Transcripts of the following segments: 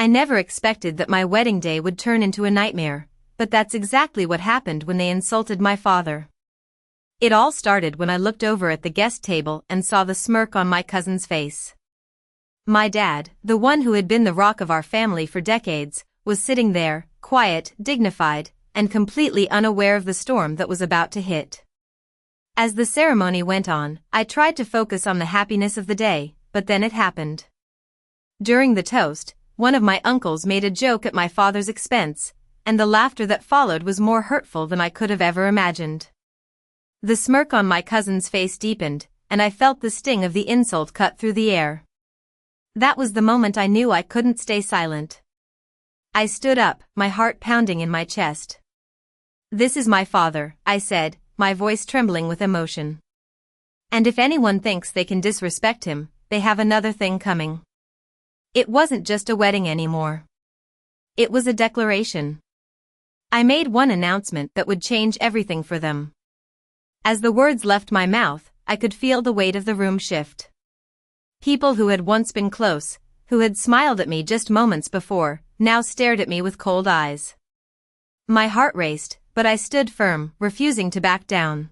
I never expected that my wedding day would turn into a nightmare, but that's exactly what happened when they insulted my father. It all started when I looked over at the guest table and saw the smirk on my cousin's face. My dad, the one who had been the rock of our family for decades, was sitting there, quiet, dignified, and completely unaware of the storm that was about to hit. As the ceremony went on, I tried to focus on the happiness of the day, but then it happened. During the toast, one of my uncles made a joke at my father's expense, and the laughter that followed was more hurtful than I could have ever imagined. The smirk on my cousin's face deepened, and I felt the sting of the insult cut through the air. That was the moment I knew I couldn't stay silent. I stood up, my heart pounding in my chest. "This is my father," I said, my voice trembling with emotion. "And if anyone thinks they can disrespect him, they have another thing coming." It wasn't just a wedding anymore. It was a declaration. I made one announcement that would change everything for them. As the words left my mouth, I could feel the weight of the room shift. People who had once been close, who had smiled at me just moments before, now stared at me with cold eyes. My heart raced, but I stood firm, refusing to back down.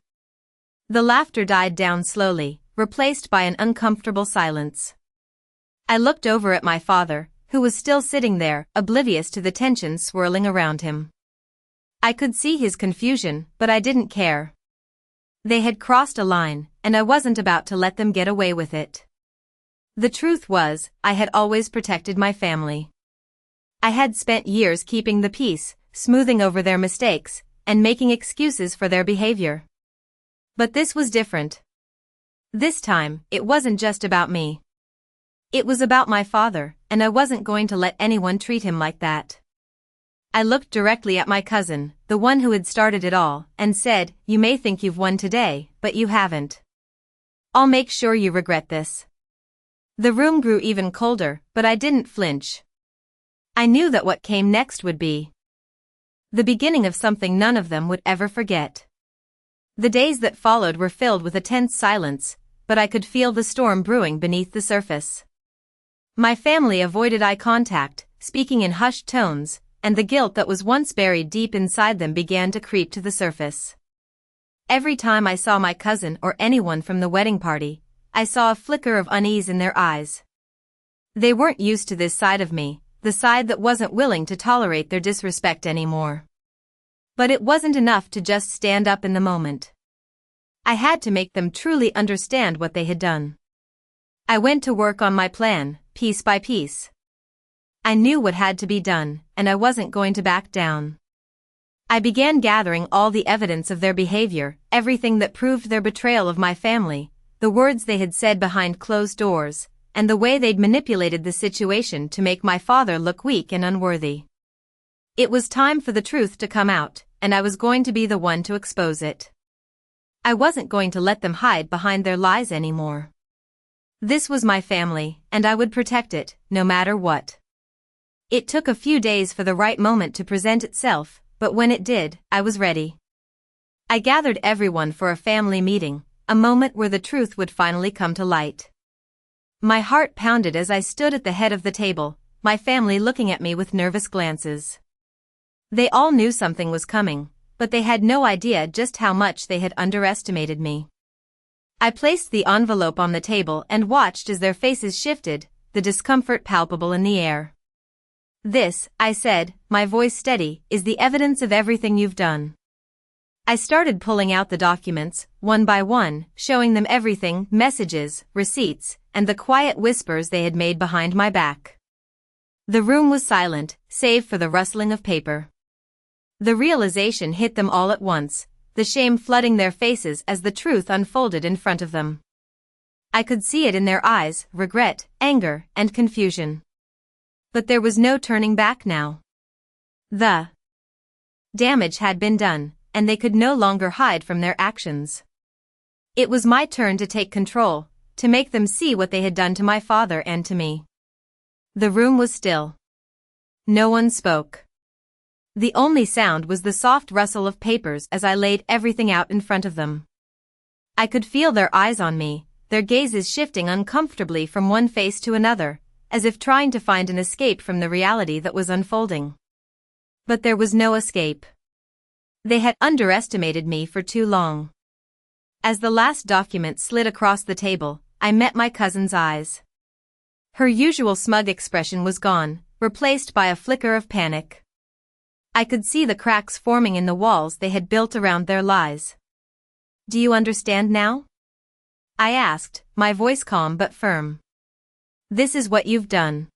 The laughter died down slowly, replaced by an uncomfortable silence. I looked over at my father, who was still sitting there, oblivious to the tension swirling around him. I could see his confusion, but I didn't care. They had crossed a line, and I wasn't about to let them get away with it. The truth was, I had always protected my family. I had spent years keeping the peace, smoothing over their mistakes, and making excuses for their behavior. But this was different. This time, it wasn't just about me. It was about my father, and I wasn't going to let anyone treat him like that. I looked directly at my cousin, the one who had started it all, and said, "You may think you've won today, but you haven't. I'll make sure you regret this." The room grew even colder, but I didn't flinch. I knew that what came next would be the beginning of something none of them would ever forget. The days that followed were filled with a tense silence, but I could feel the storm brewing beneath the surface. My family avoided eye contact, speaking in hushed tones, and the guilt that was once buried deep inside them began to creep to the surface. Every time I saw my cousin or anyone from the wedding party, I saw a flicker of unease in their eyes. They weren't used to this side of me, the side that wasn't willing to tolerate their disrespect anymore. But it wasn't enough to just stand up in the moment. I had to make them truly understand what they had done. I went to work on my plan, piece by piece. I knew what had to be done, and I wasn't going to back down. I began gathering all the evidence of their behavior, everything that proved their betrayal of my family, the words they had said behind closed doors, and the way they'd manipulated the situation to make my father look weak and unworthy. It was time for the truth to come out, and I was going to be the one to expose it. I wasn't going to let them hide behind their lies anymore. This was my family, and I would protect it, no matter what. It took a few days for the right moment to present itself, but when it did, I was ready. I gathered everyone for a family meeting, a moment where the truth would finally come to light. My heart pounded as I stood at the head of the table, my family looking at me with nervous glances. They all knew something was coming, but they had no idea just how much they had underestimated me. I placed the envelope on the table and watched as their faces shifted, the discomfort palpable in the air. "This," I said, my voice steady, "is the evidence of everything you've done." I started pulling out the documents, one by one, showing them everything, messages, receipts, and the quiet whispers they had made behind my back. The room was silent, save for the rustling of paper. The realization hit them all at once, the shame flooding their faces as the truth unfolded in front of them. I could see it in their eyes, regret, anger, and confusion. But there was no turning back now. The damage had been done, and they could no longer hide from their actions. It was my turn to take control, to make them see what they had done to my father and to me. The room was still. No one spoke. The only sound was the soft rustle of papers as I laid everything out in front of them. I could feel their eyes on me, their gazes shifting uncomfortably from one face to another, as if trying to find an escape from the reality that was unfolding. But there was no escape. They had underestimated me for too long. As the last document slid across the table, I met my cousin's eyes. Her usual smug expression was gone, replaced by a flicker of panic. I could see the cracks forming in the walls they had built around their lies. "Do you understand now?" I asked, my voice calm but firm. "This is what you've done.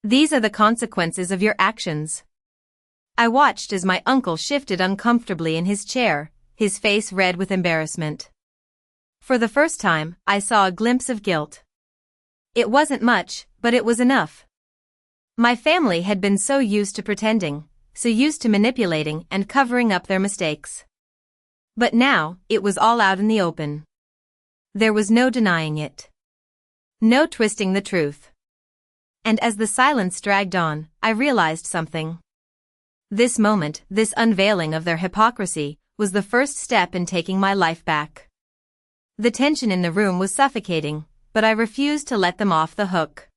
These are the consequences of your actions." I watched as my uncle shifted uncomfortably in his chair, his face red with embarrassment. For the first time, I saw a glimpse of guilt. It wasn't much, but it was enough. My family had been so used to pretending, so used to manipulating and covering up their mistakes. But now, it was all out in the open. There was no denying it. No twisting the truth. And as the silence dragged on, I realized something. This moment, this unveiling of their hypocrisy, was the first step in taking my life back. The tension in the room was suffocating, but I refused to let them off the hook.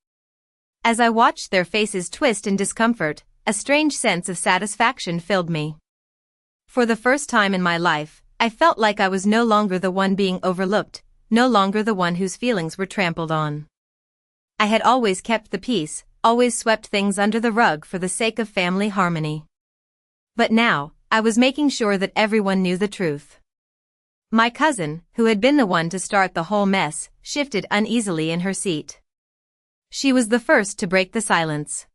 As I watched their faces twist in discomfort, a strange sense of satisfaction filled me. For the first time in my life, I felt like I was no longer the one being overlooked, no longer the one whose feelings were trampled on. I had always kept the peace, always swept things under the rug for the sake of family harmony. But now, I was making sure that everyone knew the truth. My cousin, who had been the one to start the whole mess, shifted uneasily in her seat. She was the first to break the silence.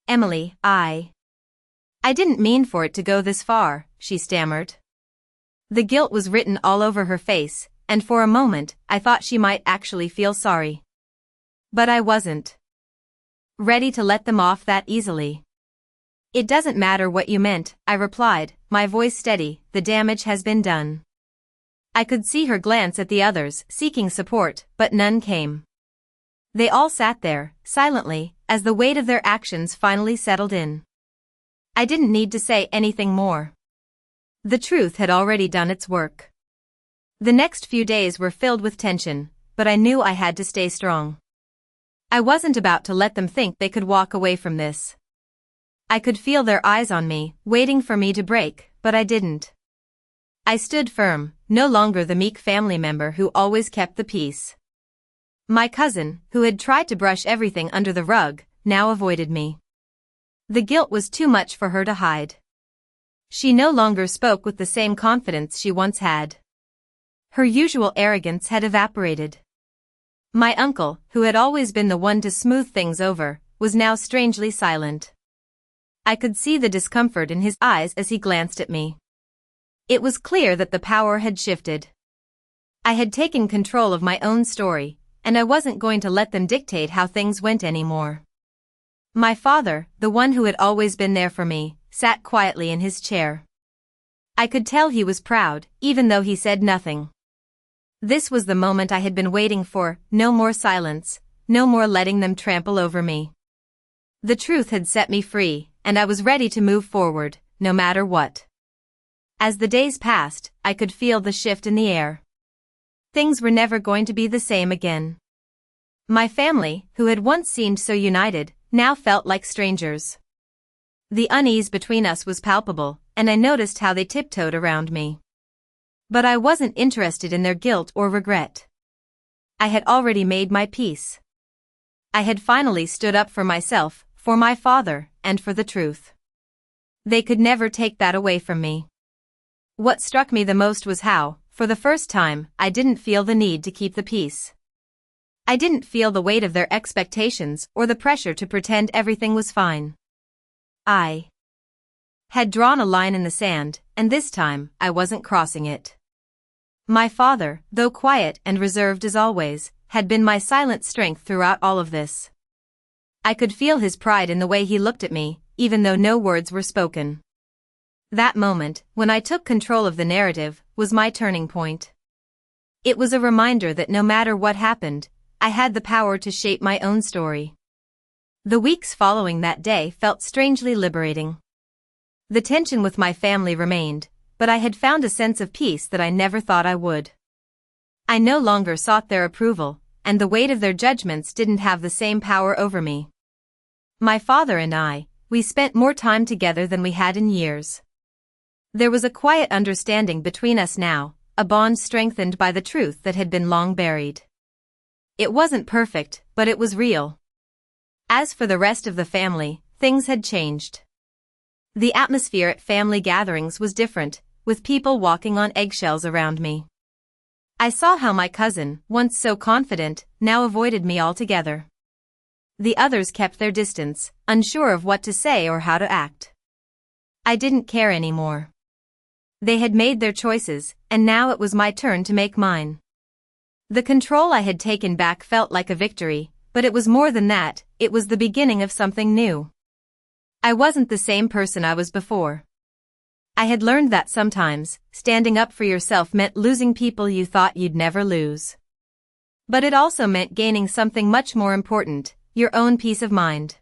"Emily, I didn't mean for it to go this far," she stammered. The guilt was written all over her face, and for a moment, I thought she might actually feel sorry. But I wasn't ready to let them off that easily. "It doesn't matter what you meant," I replied, my voice steady, "the damage has been done." I could see her glance at the others, seeking support, but none came. They all sat there, silently, as the weight of their actions finally settled in. I didn't need to say anything more. The truth had already done its work. The next few days were filled with tension, but I knew I had to stay strong. I wasn't about to let them think they could walk away from this. I could feel their eyes on me, waiting for me to break, but I didn't. I stood firm, no longer the meek family member who always kept the peace. My cousin, who had tried to brush everything under the rug, now avoided me. The guilt was too much for her to hide. She no longer spoke with the same confidence she once had. Her usual arrogance had evaporated. My uncle, who had always been the one to smooth things over, was now strangely silent. I could see the discomfort in his eyes as he glanced at me. It was clear that the power had shifted. I had taken control of my own story, and I wasn't going to let them dictate how things went anymore. My father, the one who had always been there for me, sat quietly in his chair. I could tell he was proud, even though he said nothing. This was the moment I had been waiting for, no more silence, no more letting them trample over me. The truth had set me free, and I was ready to move forward, no matter what. As the days passed, I could feel the shift in the air. Things were never going to be the same again. My family, who had once seemed so united, now felt like strangers. The unease between us was palpable, and I noticed how they tiptoed around me. But I wasn't interested in their guilt or regret. I had already made my peace. I had finally stood up for myself, for my father, and for the truth. They could never take that away from me. What struck me the most was how, for the first time, I didn't feel the need to keep the peace. I didn't feel the weight of their expectations or the pressure to pretend everything was fine. I had drawn a line in the sand, and this time, I wasn't crossing it. My father, though quiet and reserved as always, had been my silent strength throughout all of this. I could feel his pride in the way he looked at me, even though no words were spoken. That moment, when I took control of the narrative, was my turning point. It was a reminder that no matter what happened, I had the power to shape my own story. The weeks following that day felt strangely liberating. The tension with my family remained, but I had found a sense of peace that I never thought I would. I no longer sought their approval, and the weight of their judgments didn't have the same power over me. My father and I, we spent more time together than we had in years. There was a quiet understanding between us now, a bond strengthened by the truth that had been long buried. It wasn't perfect, but it was real. As for the rest of the family, things had changed. The atmosphere at family gatherings was different, with people walking on eggshells around me. I saw how my cousin, once so confident, now avoided me altogether. The others kept their distance, unsure of what to say or how to act. I didn't care anymore. They had made their choices, and now it was my turn to make mine. The control I had taken back felt like a victory, but it was more than that, it was the beginning of something new. I wasn't the same person I was before. I had learned that sometimes, standing up for yourself meant losing people you thought you'd never lose. But it also meant gaining something much more important, your own peace of mind.